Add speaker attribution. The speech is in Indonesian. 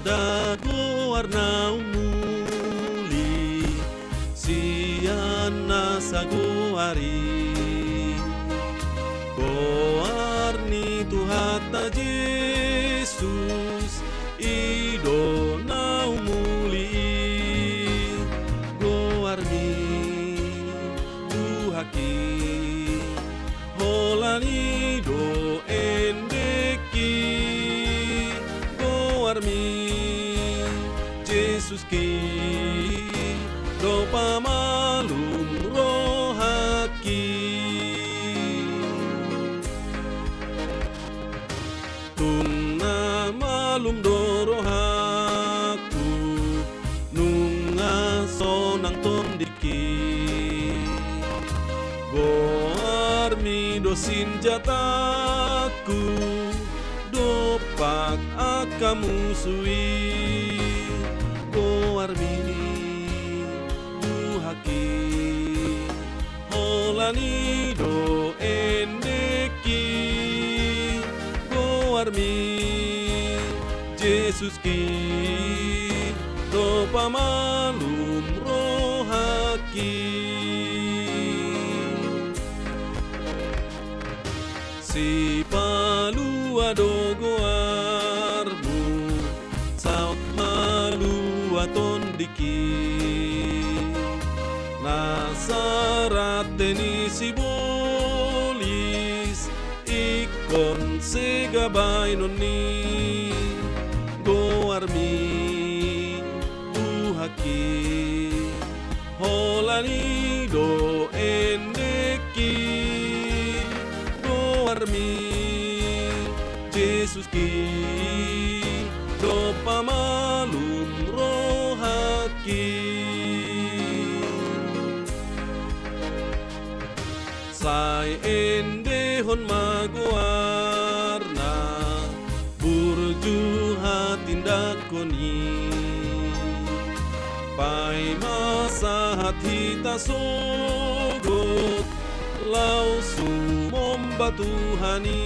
Speaker 1: warna muli siana sagoari goarni Tuhata Jesus ido na muli goarni Tuhaki holani do endeki goarmi Jesus ki do pamalum rohaki tungna malum do rohaku nunga sonang tondiki goarmi do sinjataku do pak akamusui goarmi duhaki holani do endeki goarmi Jesus ki do pamalum rohaki si palua do goarmu saut malua tondiki nasarat teni sibolis ikon segabay noni goarmi duhaki holani do endeki goarmi Jesus ki do pamalum rohaki sai endehon maguarna burju hatindakoni pai masa hati tasogot lau sumomba Tuhani